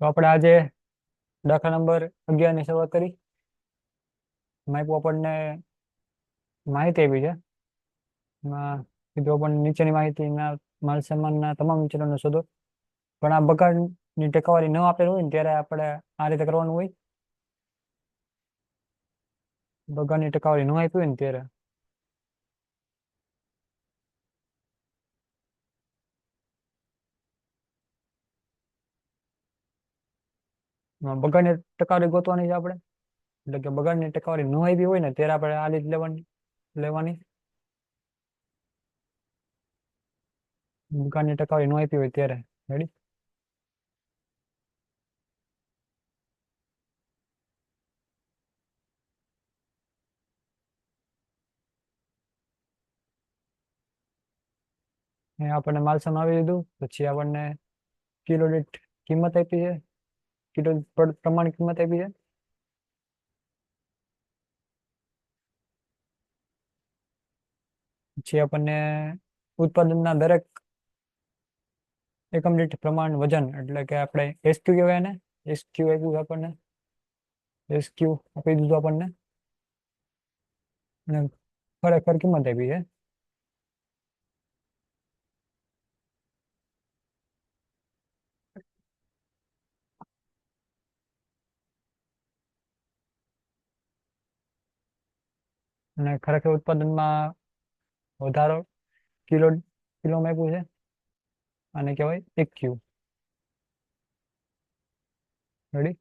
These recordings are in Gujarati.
તો આપણે આજે દાખલા નંબર 11 ની શરૂઆત કરી. એમાં આપણને માહિતી આપી છે. એમાં કીધું આપણને નીચેની માહિતીના માલ સામાનના તમામ વિચલનો શોધો. પણ આ બગાડની ટકાવારી ન આપેલ હોય ને ત્યારે આપણે આ રીતે કરવાનું હોય. બગાડની ટકાવારી ન આપી હોય ને ત્યારે બગાડની ટકાવારી ગોતવાની છે આપણે. એટલે કે બગાડની ટકાવારી ન આપી હોય ને ત્યારે આપણે આ રીત લેવાની. બગાડની ટકાવારી ન આપી હોય ત્યારે રેડી. આપણને માલ સામાન આવી દીધું, પછી આપણને કિલો દીઠ કિંમત આપી છે, કિલો પ્રમાણ કિંમત આપી છે. પછી આપણને ઉત્પાદનના દરેક એકમ દીઠ પ્રમાણ વજન એટલે કે આપણે એસક્યુ કહેવાય ને, એસક્યુ આપ્યું છે આપણને. એસક્યુ આપી દીધું આપણને અને ખરેખર કિંમત આપી છે. અને ખરેખર ઉત્પાદનમાં વધારો કિલો કિલોમાં આપ્યું છે. આને કહેવાય એક્યુ. રેડી.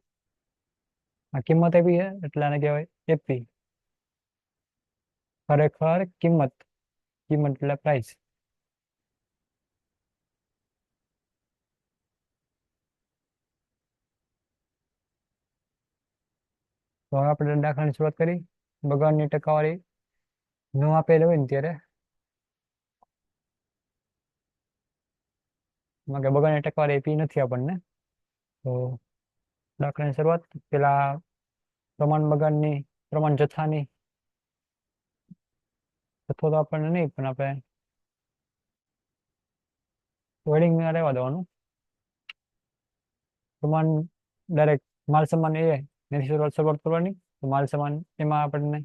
આ કિંમત આપી છે એટલે આને કહેવાય એપી. ખરેખર કિંમત, કિંમત એટલે પ્રાઇસ. તો હવે આપણે દાખલાની શરૂઆત કરી. બગાડની ટકાવારી ન આપેલ હોય ને ત્યારે એમાં કે બગાડની ટકાવારી આપી નથી આપણને. તો દાખલાની શરૂઆત પેલા પ્રમાણ બગાડની પ્રમાણ જથ્થાની, જથ્થો તો આપણને નહીં પણ આપણે વેડિંગ રહેવા દેવાનું. પ્રમાણ ડાયરેક્ટ માલ સામાન એ એની શરૂઆત કરવાની. તો માલ સામાન એમાં આપણને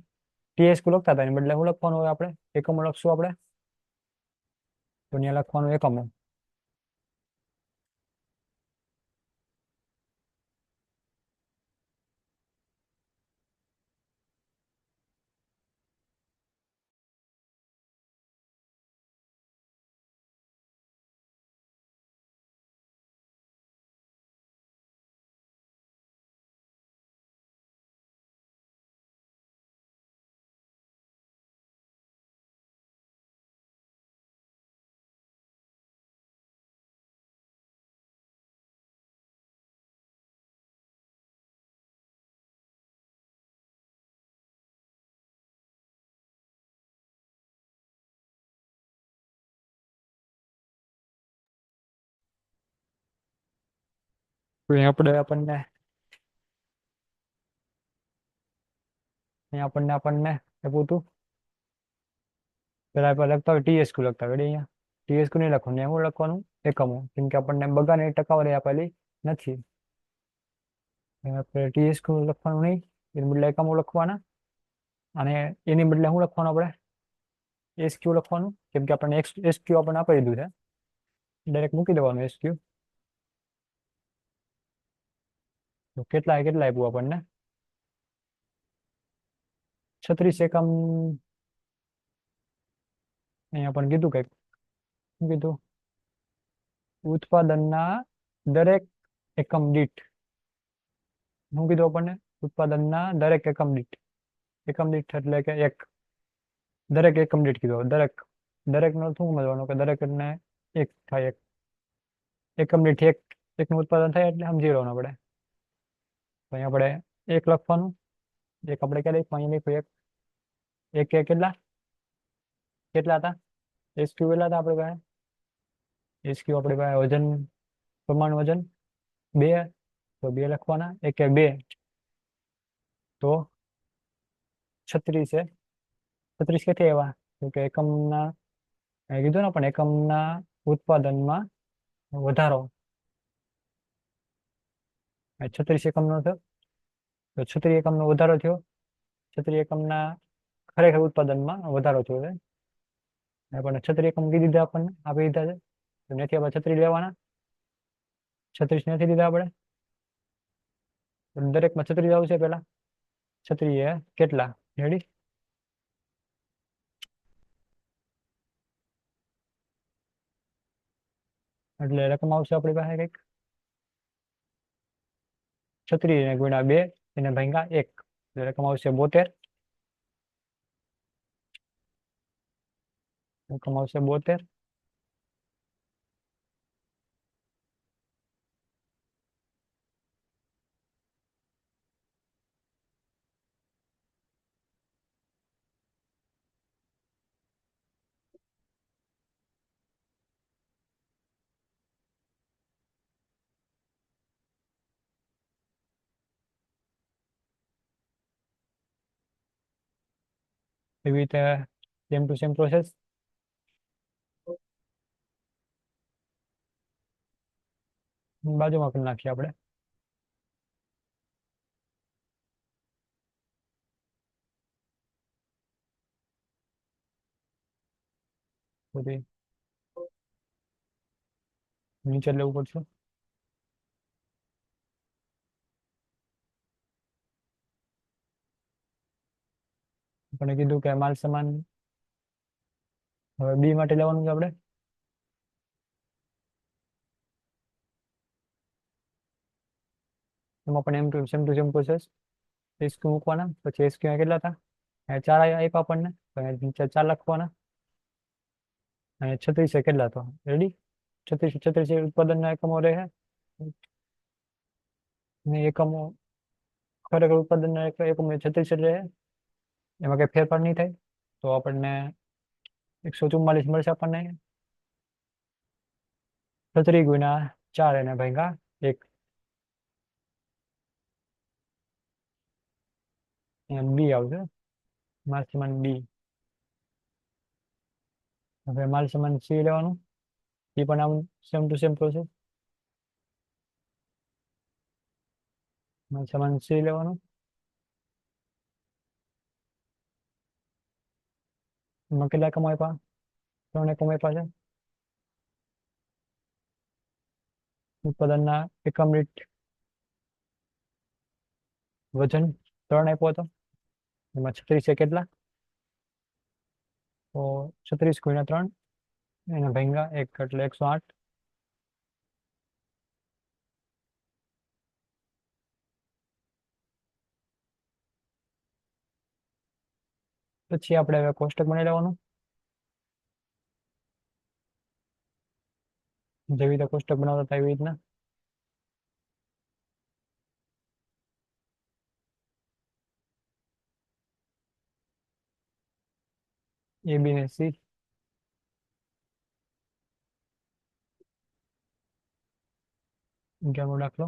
ટીએસક્યુ લખતા હતા એની બદલે શું લખવાનું હોય આપણે? એકમો લખશું આપણે. તો અહીંયા લખવાનું એકમો. તો અહીંયા આપણને એવું હતું. પેલા આપણે લખતા હોય ટીએસક્યુ લખતા હોય અહીંયા ટીએસક્યુ નહીં લખવાનું, શું લખવાનું? એકમો. કેમ કે આપણને બગાડની ટકાવારી આપેલી નથી. આપણે ટીએસક્યુ લખવાનું નહીં, એની બદલે એકમો લખવાના. અને એની બદલે શું લખવાનું આપણે? એસક્યુ લખવાનું. કેમ કે આપણને એસક્યુ આપણને આપી દીધું છે. ડાયરેક્ટ મૂકી દેવાનું એસક્યુ. તો કેટલા કેટલા આપ્યું આપણને? 36 એકમ. અહીંયા પણ કીધું કંઈક. શું કીધું? ઉત્પાદનના દરેક એકમ દીઠ. શું કીધું આપણને? ઉત્પાદનના દરેક એકમ દીઠ. એકમ દીઠ એટલે કે એક. દરેક એકમ દીઠ કીધું. દરેક નો શું સમજવાનું કે દરેક ને એક થાય. એકમ દીઠ એકનું ઉત્પાદન થાય એટલે સમજી લેવાનું આપણે. તો અહીંયા આપણે એક લખવાનું. એક આપણે ક્યાં લખ્યું? અહીંયા લખ્યું એક. એક કે કેટલા કેટલા હતા? એસક્યુ કેટલા હતા આપણી પાસે? એસક્યુ આપણી પાસે વજન, પ્રમાણ વજન 2. તો 2 લખવાના. એક કે 2 તો 36 છે. 36 ક્યાંથી આવ્યા? તો કે એકમના કીધું ને પણ એકમના ઉત્પાદનમાં વધારો. આ 36 એકમનો થયો. તો 36 એકમનો વધારો થયો. 36 એકમના ખરેખર ઉત્પાદનમાં વધારો થયો છે. આપણને 36 એકમ કીધી દીધા, આપણને આપી દીધા છે. તો ત્યાંથી આપણે 36 લેવાના. 36 નથી દીધા આપણે. તો દરેકમાં 36 આવશે પેલા. 36 એ કેટલા? રેડી? એટલે રકમ આવશે આપણી પાસે કંઈક 36 ને ગુણ્યા 2 એને ભાગ્યા 1. એટલે રકમ આવશે 72. રકમ આવશે 72. એવી રીતે સેમ ટુ સેમ પ્રોસેસ. બાજુમાં કરી નાખીએ આપણે. બધી નીચે લેવું પડશે. આપણે કીધું કે માલ સામાન હવે બી માટે લેવાનું છે આપણે. એમાં પણ એમ to same to same process. SQ મૂકવાના. પછી એસક્યુ કેટલા હતા? 4 આપ્યા આપણને. તો અહીંયા નીચે 4 લખવાના. અને 36 એ કેટલા તો? રેડી? 36 36 ઉત્પાદનના એકમો રહે. ને એકમો ખરેખર ઉત્પાદનના એકમો 36 જ રહે. એમાં કઈ ફેરફાર નહીં થાય. તો આપણને 144 મળશે આપણને. 36 ગુણ્યા 4 એને ભાગ્યા 1. અહીંયા બી આવશે. માલ સામાન બી. હવે માલ સામાન સી લેવાનું. એ પણ આમ સેમ ટુ સેમ પ્રોસેસ. માલ સામાન સી લેવાનું. એમાં કેટલા એકમો આપ્યા? 3 એકમો આપ્યા છે. ઉત્પાદનના એકમ દીઠ વજન 3 આપ્યો હતો. એમાં 36 એ કેટલા? તો 36 ગુણ્યા 3 એને ભાગ્યા 1 એટલે 108. પછી આપણે હવે કોષ્ટક બનાવી લેવાનું. જેવી રીતે કોષ્ટક બનાવતા હતા એવી રીતના. એ બી ને સી. અગિયારમો દાખલો.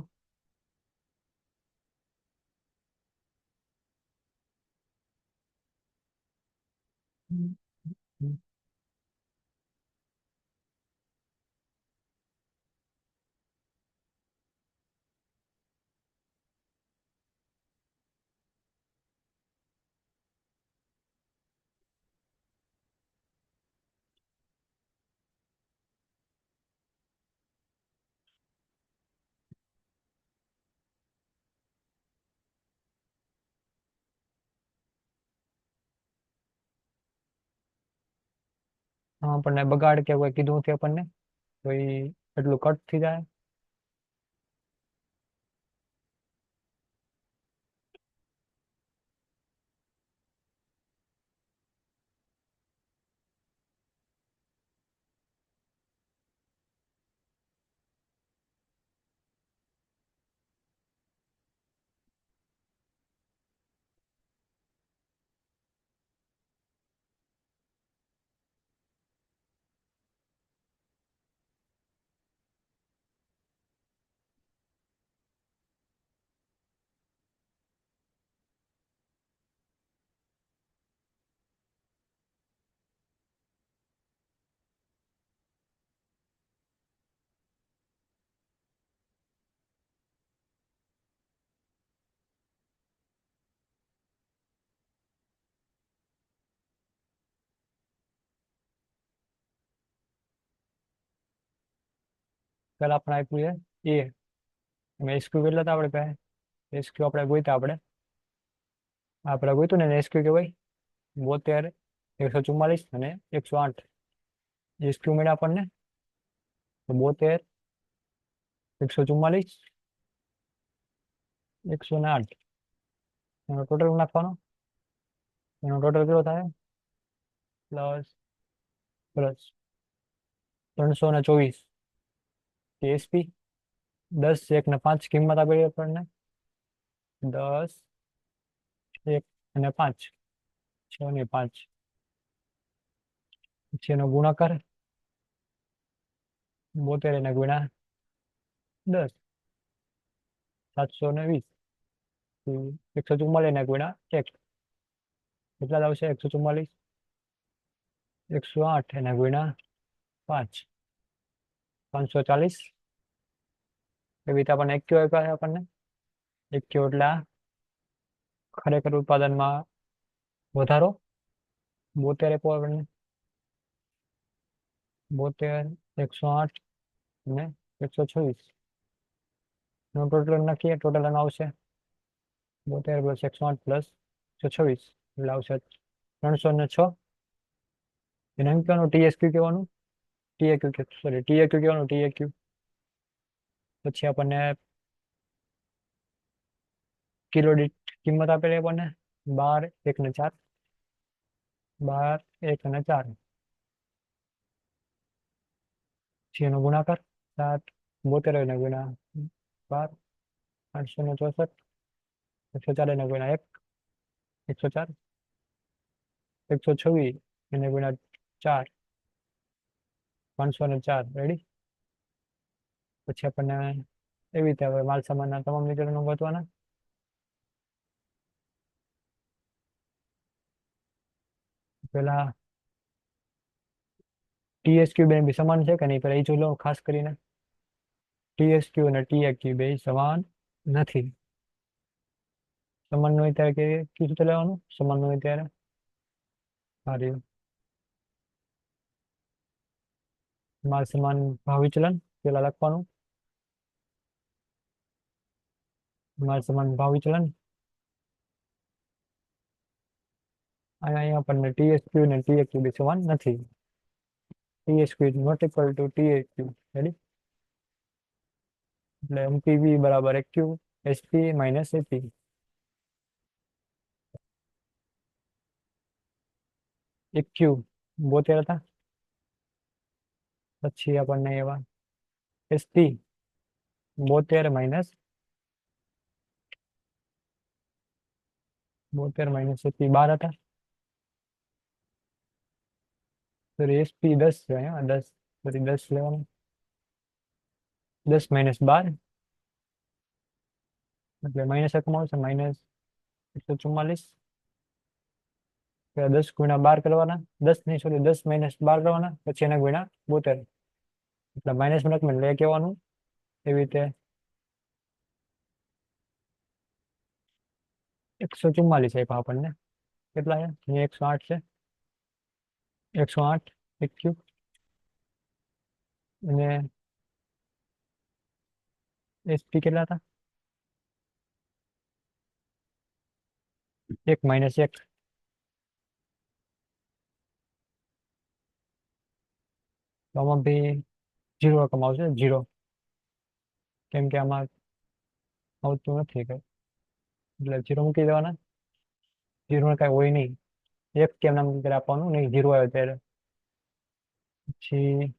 આપણને બગાડ કે કોઈ કીધું નથી આપણને. તો એ એટલું કટ થઈ જાય. પેલા આપણે આપ્યું છે એ, એમાં એસક્યુ કેટલા હતા આપણે પાસે? એસક્યુ આપણે ગોઈતા આપણે ગોઈતું ને એસક્યુ કહેવાય 72, 144 અને 108. એસક્યુ મળ્યા આપણને 72, 144, 108. એનો ટોટલ નાખવાનો. એનો ટોટલ કેટલો થાય? Plus plus 324. એસપી 10, 1 ને 5 કિંમત આપેલી આપણને 10, 1 અને 5, 6 ને 5. પછી એનો ગુણાકાર 72 એને ગુણ્યા 10, 720. 144 ને ગુણ્યા 1 કેટલા આવશે? 144. 108 એને ગુણ્યા 5, 540. એવી રીતે આપણને એક્યુ આપ્યા છે આપણને. એક્યુ એટલે આ ખરેખર ઉત્પાદનમાં વધારો 72 આપ્યો આપણને. 72, 108 અને 126 નો ટોટલ નાખીએ. ટોટલ એનો આવશે 72 પ્લસ 108 પ્લસ 126 એટલે આવશે 306. એને એમ કહેવાનું ટીએસક્યુ કહેવાનું. ટીએક્યુ કહેવાનું ટીએક્યુ. પછી આપણને કિલો દીઠ કિંમત આપેલી આપણને 12, 1 ને 4. 12, 1 અને 4. પછી એનો ગુણાકાર 7, 72 એને ગુણ્યા 12, 864. 104 એને ગુણ્યા 1, 104. 126 એને ગુણ્યા 4, 504. રેડી. પછી આપણને એવી રીતે હવે માલ સામાનના તમામ વિતરણો ગોતવાના. પેલા ટીએસક્યુ બે બી સમાન છે કે નહીં પેલા એ જોઈ લો ખાસ કરીને. ટીએસક્યુ અને ટીએક્યુ બે સમાન નથી. સમાન હોય ત્યારે કયું સૂત્ર લેવાનું? સમાન હોય ત્યારે સારું માલ સમાન ભાવ વિચલન પેલા લખવાનું. માલ સમાન ભાવ વિચલન. અહીંયા આપણને ટીએસક્યુ અને ટીએક્યુ બે સમાન નથી. TSQ is not equal to TAQ. Ready. એટલે એમપીવી બરાબર AQ SP minus AP. AQ 72 હતા. પછી આપણને એવા એસપી 72 માઇનસ 72 માઇનસ એપી 12 હતા. સોરી એસપી 10 છે અહીંયા 10. સોરી 10 લેવાનું. 10 માઇનસ 12 એટલે માઇનસ એકમાં આવશે માઇનસ 144. 10 ગુણ્યા 12 કરવાના. 10 નહીં સોરી 10 માઇનસ 12 કરવાના. પછી એના ગુણ્યા 72 એટલે માઇનસ માં એટલે કહેવાનું. એવી રીતે 144 આપ્યા આપણને. કેટલા છે? અહીંયા 108 છે. 108 એક્યુ અને એસપી કેટલા હતા? 1 માઇનસ 1. તો આમાં બી 0 રકમ આવશે 0. કેમ કે આમાં આવતું નથી કઈ એટલે 0 મૂકી દેવાના. 0 કઈ હોય નહીં. 1 કેમ નામ આપવાનું નહીં 0 આવે ત્યારે. પછી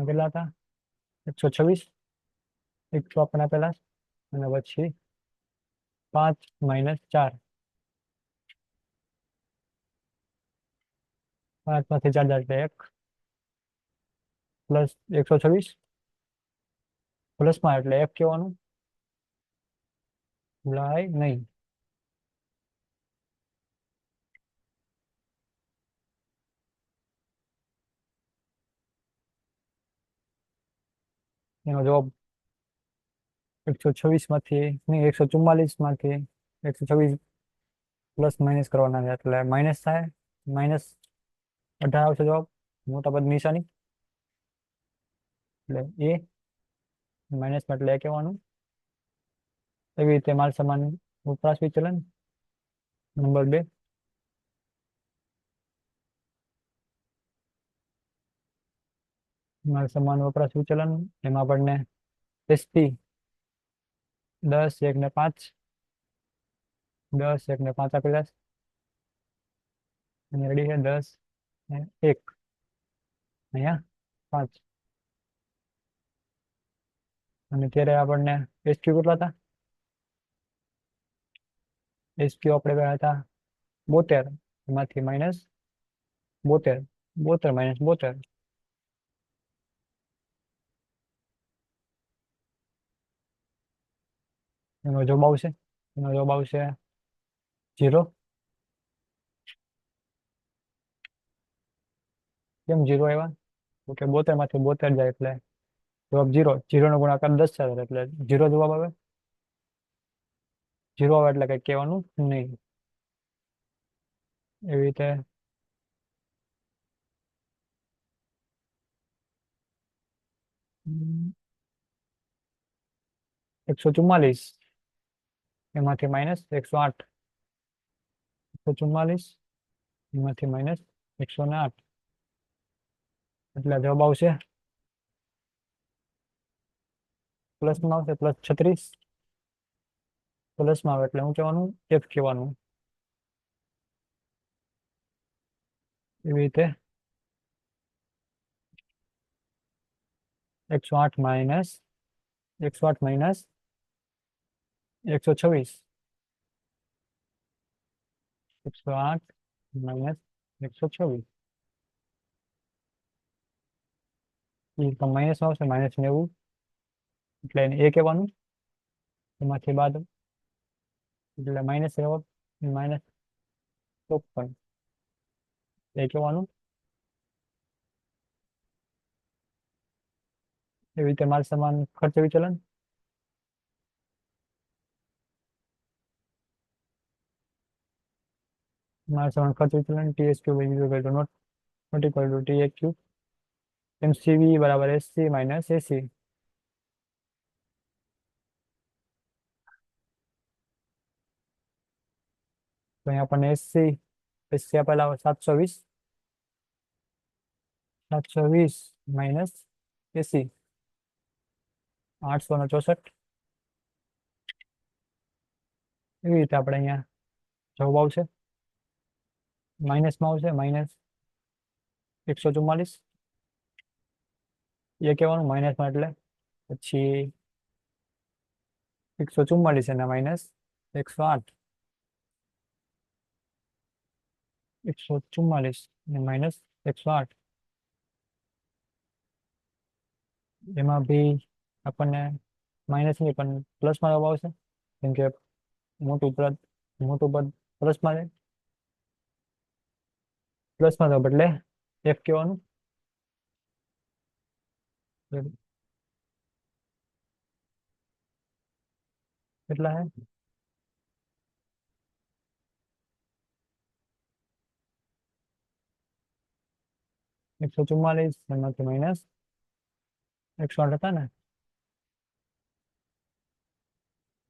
કેટલા હતા? 126. 1 આપણને આપેલા અને પછી 5 માઇનસ 4. 5 માંથી 4 જાય એટલે 1 પ્લસ 126 પ્લસમાં એટલે 1 કહેવાનું. ભૂલાય નહીં. એનો જવાબ 126 માંથી નહીં 144 માંથી 126 પ્લસ માઇનસ કરવાના છે એટલે માઇનસ થાય. -18 આવશે જવાબ. મોટા પદ નિશાની. એટલે એ, માઇનસમાં એટલે એ કહેવાનું. એવી રીતે માલ સામાન વપરાશ વિચલન નંબર 2. માલ સામાન વપરાશ વિચલન એમાં આપણને એસપી 10, 1 ને 5, 10, 1 ને 5 આપેલા છે. અહીંયા રેડી છે 10 ને 1, અહીંયા 5. અને ત્યારે આપણને એસક્યુ કેટલા હતા? એસક્યુ આપણે ગયા હતા 72, એમાંથી માઇનસ 72, 72 માઇનસ 72. એનો જવાબ આવશે, એનો જવાબ આવશે 0. કેમ 0 આવ્યા? તો કે 72 માંથી 72 જાય એટલે જવાબ 0. 0 નો ગુણાકાર 10 સાથે એટલે 0 જવાબ આવે. 0 આવે એટલે કઈ કહેવાનું નહીં. એવી રીતે 144, એમાંથી માઇનસ 108, 144 એમાંથી માઇનસ 108 એટલે જવાબ આવશે પ્લસમાં આવશે +36. પ્લસમાં આવે એટલે શું કહેવાનું? F કહેવાનું. એવી રીતે 108 માઇનસ 108 માઇનસ 126, 108 માઇનસ 126 એ તો માઇનસ આવશે -90 એટલે એને એ કહેવાનું. એમાંથી બાદ એટલે માઇનસ -53 એ કહેવાનું. એવી રીતે માલ સામાન ખર્ચ વિચલન માલ સામાન ખર્ચ વિચલન TSQ not equal to TAQ. MCV બરાબર SC માઇનસ AC. તો અહીંયા આપણને SC આપેલા 720, 720 માઇનસ AC 864. એવી રીતે આપણે અહીંયા જવાબ આવશે માઇનસમાં આવશે -144 એ કહેવાનું માઇનસમાં એટલે પછી 144 અને માઇનસ 108, 144 અને માઇનસ 108 એમાં બી આપણને માઇનસ નહીં પણ પ્લસમાં જવાબ આવશે કેમ કે મોટું પદ પ્લસમાં જાય. પ્લસમાં જવાબ એટલે F કહેવાનું. કેટલા હે? 144 એમાંથી માઇનસ 108 હતા ને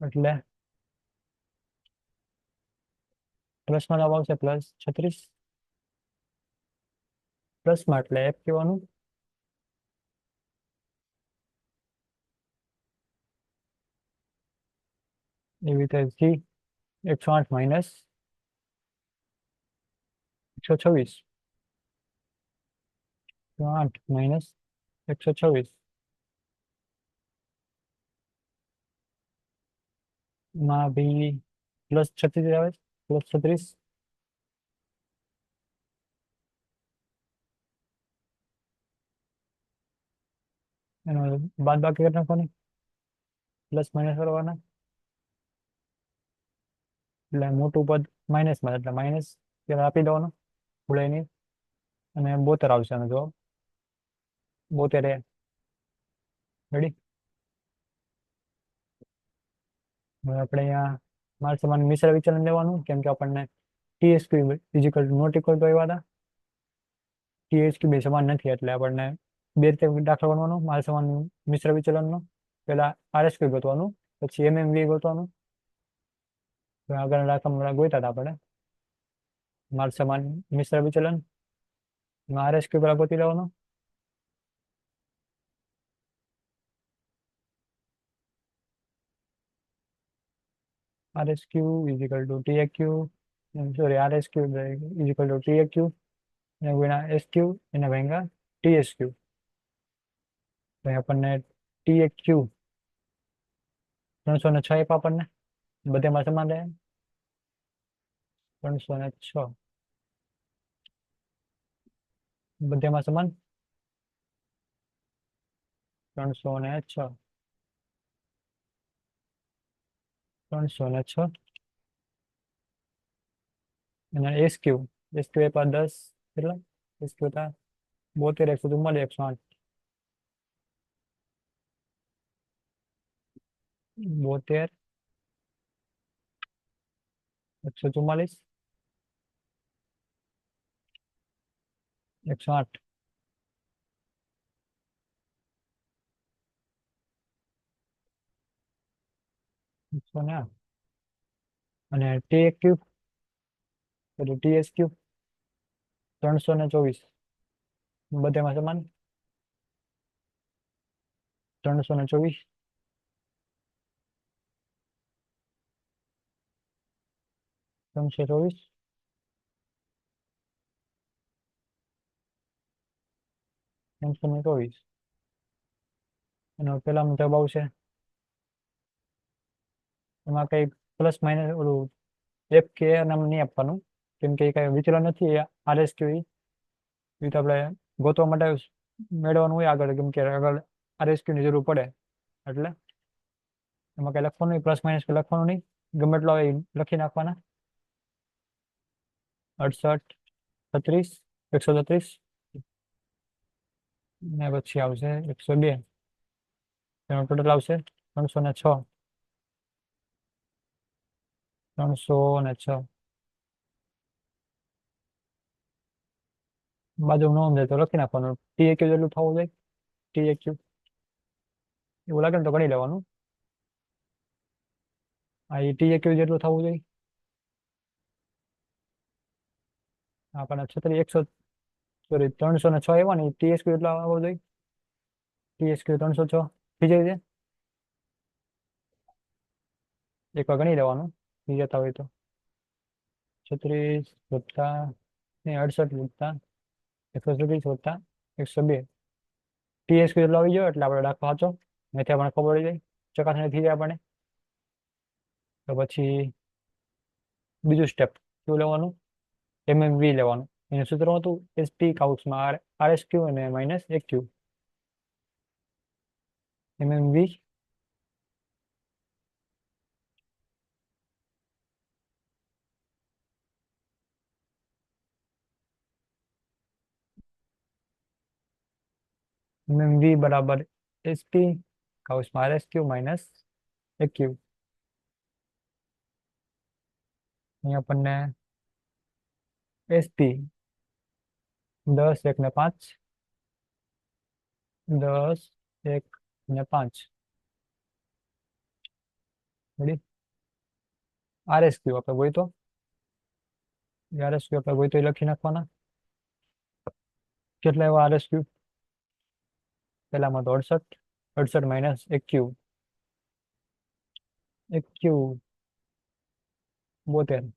એટલે પ્લસમાં જવાબ આવશે +36. પ્લસમાં એટલે F કહેવાનું. એવી રીતે સી 108 માઇનસ 126, 8 માઇનસ 126 માં બી +36 આવે, +36 એનો બાદ બાકી કરી નાખવાની, પ્લસ માઇનસ કરવાના એટલે મોટું પદ માઇનસમાં એટલે માઇનસ આપી દેવાનું ભૂલાય નહીં અને 72 આવશે આનો જવાબ 72. રેડી. હવે આપણે અહીંયા માલ સામાન મિશ્ર વિચલન લેવાનું કેમ કે આપણને TSQ નોટ ઇક્વલ તો એવા હતા. TSQ બે સમાન નથી એટલે આપણને બે રીતે દાખલો ગણવાનો માલ સમાન મિશ્ર વિચલનનો. પેલા RSQ ગોતવાનું, પછી MMV ગોતવાનું. તો આગળના દાખલામાં ગોત્યા હતા આપણે માલ સમાન મિશ્ર વિચલન. RSQ પેલા ગોતી લેવાનો. RSQ is equal to TAQ, sorry RSQ is equal to TAQ, એને ગુણ્યા SQ, એને ભાગ્યા TSQ. તો અહીં આપણને TAQ 306 આપ્યા આપણને, બધેમાં સમાન રહે 306, બધેમાં સમાન 306, 306. અને SQ આપ્યા 10, કેટલા SQ હતા 72, 144, 108, 72, 144, 108. અને TAQ એટલે TSQ 324, બધેમાં સમાન 324, 324, 324. એનો પેલા જવાબ આવશે, એમાં કઈ પ્લસ માઇનસ ઓલું FK નામ નહીં આપવાનું, કેમ કે એ કઈ વિચલન નથી. RSQ એ તો આપણે ગોતવા માટે મેળવવાનું હોય આગળ, કેમ કે આગળ RSQ ની જરૂર પડે, એટલે એમાં કઈ લખવાનું નહીં, પ્લસ માઇનસ કઈ લખવાનું નહીં, ગમે એટલો હોય એ લખી નાખવાના. 68, 36, 136, ને પછી આવશે 102. એનો ટોટલ આવશે 306, 306. બાજુ ન સમજાય તો લખી નાખવાનું TAQ જેટલું થવું જોઈએ. TAQ એવું લાગે ને તો ગણી લેવાનું. આ TAQ જેટલું થવું જોઈએ. આપણને 100, સોરી 306 આવ્યા ને, TSQ એટલો આવવો જોઈએ. TSQ 306 થઈ જાય છે. એકવાર ગણી લેવાનું થઈ જતા હોય તો. 36 વત્તા 68 વત્તા 137 વત્તા 102, TSQ એટલો આવી ગયો એટલે આપણે દાખલો સાચો. અહીંથી આપણને ખબર પડી જાય, ચકાસણી થઈ જાય આપણને. તો પછી બીજું સ્ટેપ શું લેવાનું, MMV લેવાનું. એનું સૂત્ર હતું ST કાઉન્સમાં RSQ અને માઇનસ AQ. MMV બરાબર ST કાઉન્સમાં RSQ માઇનસ AQ. અહીં આપણને ST 10, 1 ને 5, 10, 1 ને 5 રેડી. RSQ આપણે ગોઈતો, RSQ આપણે ગોઈતો એ લખી નાખવાના. કેટલા એવા RSQ, પેલામાં તો 68, 68 માઇનસ AQ, AQ 72.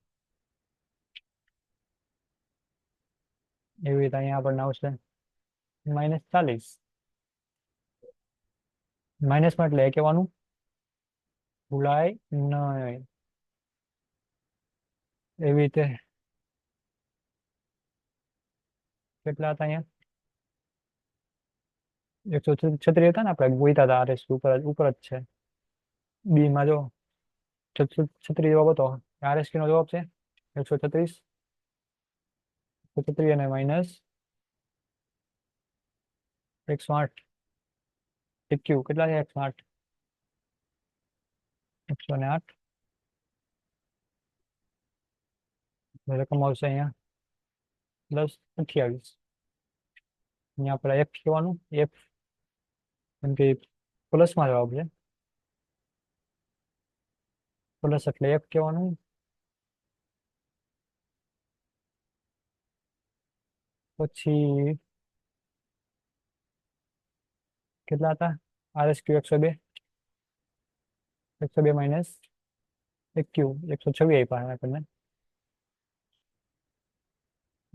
એવી રીતે અહીંયા આપણને આવશે -40. માઇનસમાં એટલે એ કહેવાનું ભૂલાય નહીં. એવી રીતે કેટલા હતા અહીંયા, 136 હતા ને આપણે ગોઈતા હતા. RSQ ઉપર જ છે. બી માં જો 36 જવાબ હતો, RSQ નો જવાબ છે 136, 136 અને માઇનસ 108. AQ કેટલા છે, 108, 108. રકમ આવશે અહીંયા +28. અહીંયા આપણે એફ કહેવાનું, એફ કેમ કે પ્લસમાં જવાબ છે, પ્લસ એટલે એફ કહેવાનું. પછી કેટલા હતા? RSQ 102, 102 માઇનસ એક ક્યુ 126 આપ્યા આપણને,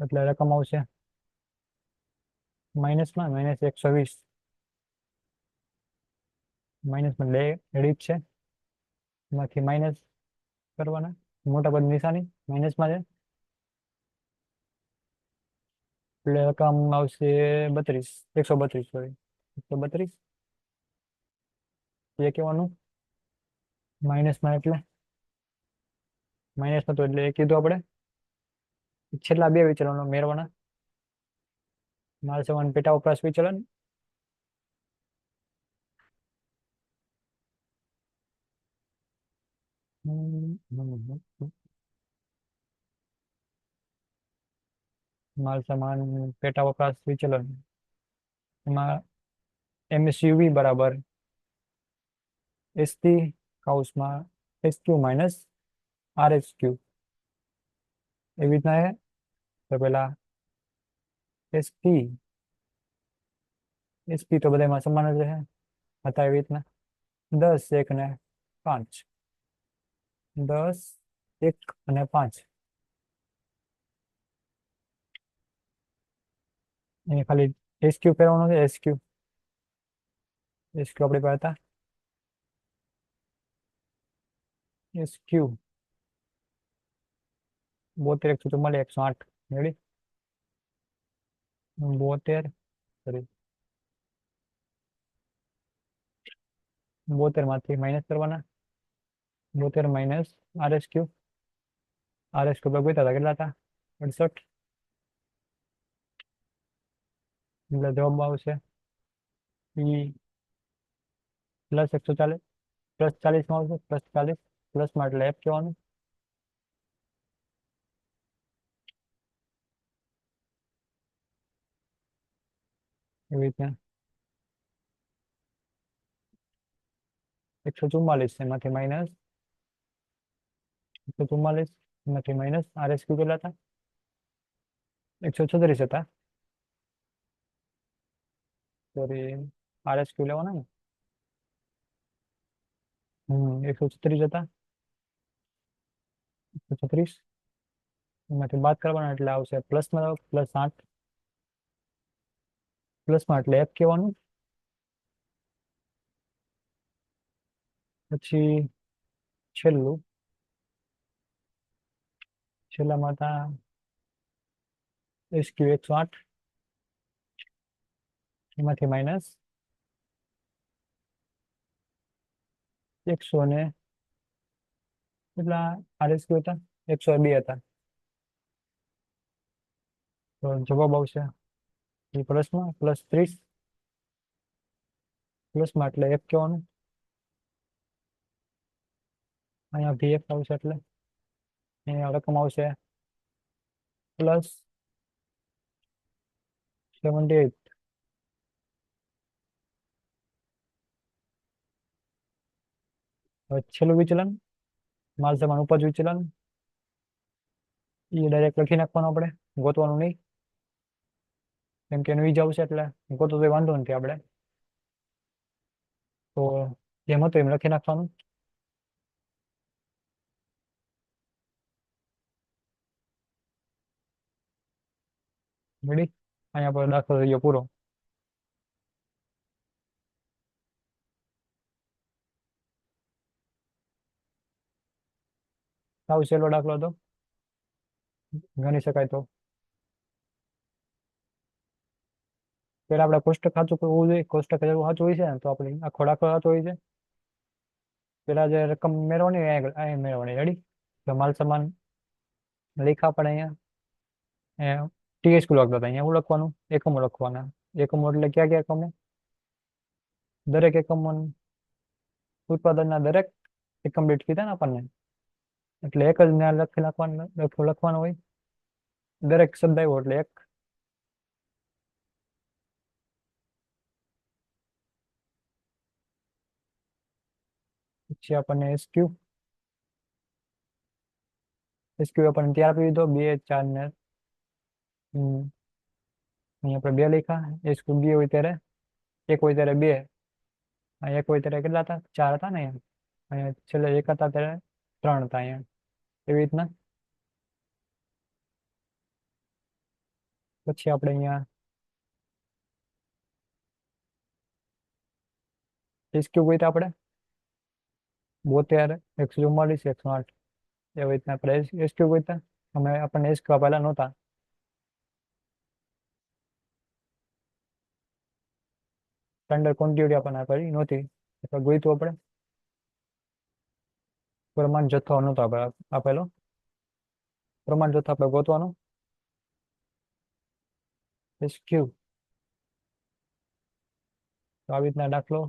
એટલે રકમ આવશે માઇનસમાં -120. માઇનસમાં બે એડિટ છે, એમાંથી માઇનસ કરવાના, મોટા પદ નિશાની માઇનસમાં છે, એટલે રકમ આવશે 32, 132 સોરી, 132. એ કહેવાનું માઇનસમાં, એટલે માઇનસ નતો એટલે એ કીધું આપણે. છેલ્લા બે વિચલનો મેળવવાના. માલ સમાન પેટા વપરાશ વિચલન, માલ સમાન પેટા વપરાશ વિચલન, એમાં MSUV બરાબર ST કાઉસમાં SQ માઇનસ RSQ, એવી રીતના છે. તો પેલા SP તો બધામાં સમાન જ રહે હતા, એવી રીતના 10, 1 ને 5, 10, 1 અને 5. એ ખાલી SQ ફેરવવાનું છે. SQ આપણી પાસે હતા, SQ 72, 144, 108 રેડી. 72 સોરી, 72 માંથી માઇનસ કરવાના, 72 માઇનસ RSQ પર ગોતા હતા, કેટલા હતા? 68. એટલે જવાબ આવશે E પ્લસ 140, પ્લસ 40 માં આવશે, પ્લસ 40, પ્લસમાં એટલે F કહેવાનું. એવી રીતના 144, એમાંથી માઇનસ 144, એમાંથી માઇનસ RSQ કેટલા હતા? 136 હતા, સોરી, RSQ લેવાના ને. 136 હતા, 136, એમાંથી બાદ કરવાના એટલે આવશે પ્લસમાં, +8, પ્લસમાં એટલે F કહેવાનું. પછી છેલ્લામાં હતા SQ 108, એમાંથી માઇનસ 100 ને કેટલા RSQ હતા? 102 હતા. તો જવાબ આવશે એ પ્લસમાં, +30, પ્લસમાં એટલે F કહેવાનું. અહીંયા VF આવશે, એટલે અહીંયા રકમ આવશે +78. હવે છેલ્લું વિચલન, માલ સમાન ઉપજ વિચલન, એ ડાયરેક્ટ લખી નાખવાનું, આપણે ગોતવાનું નહીં, કેમ કે એનું ઈ જ આવશે, એટલે ગોતો તો વાંધો નથી આપણે. તો જેમ હતું એમ લખી નાખવાનું. રેડી. અહીંયા પર દાખલો થઈ ગયો પૂરો. સાવ સહેલો દાખલો હતો, ગણી શકાય. તો પેલા આપણે કોષ્ટક સાચું કરવું જોઈએ. કોષ્ટક જરૂર સાચું હોય છે ને, તો આપણે આખો દાખલો સાચો હોય છે. પેલા જે રકમ મેળવવાની અહીં મેળવવાની. રેડી. તો માલ સમાન લેખા પડે અહીંયા TSQ લખતા હતા, અહીંયા હું લખવાનું, એકમો લખવાના. એકમો એટલે ક્યાં ક્યાં એકમો? દરેક એકમો ઉત્પાદનના દરેક એકમ દીઠ કીધા ને આપણને, એટલે એક જ ને લખી લખવાનું હોય. દરેક શબ્દ આવ્યો એટલે એક. પછી આપણને એસક્યુ આપણને ત્યાર આપી દીધો 2 4 ને અહીં આપણે 2 લખ્યા. એસક્યુ 2 હોય ત્યારે 1 હોય ત્યારે 2, અહીં 1 હોય ત્યારે કેટલા હતા? 4 હતા ને અહીંયા. અહીંયા છેલ્લે 1 હતા ત્યારે 3 હતા અહીંયા. એવી રીતના પછી આપણે અહીંયા એસક્યુ હોય તો આપણે 72, 144, 108 એવી રીતના આપણે એસક્યુ હોય તો આપણને એસક્યુ આપેલા નહોતા. સ્ટાન્ડર્ડ ક્વોન્ટિટી આપણને આપેલી નહોતી એટલે ગોઈતું આપણે પ્રમાણ જથ્થો નહોતો આપેલો. પ્રમાણ જથ્થો આપણે ગોતવાનો એસક્યુ. તો આવી રીતના દાખલો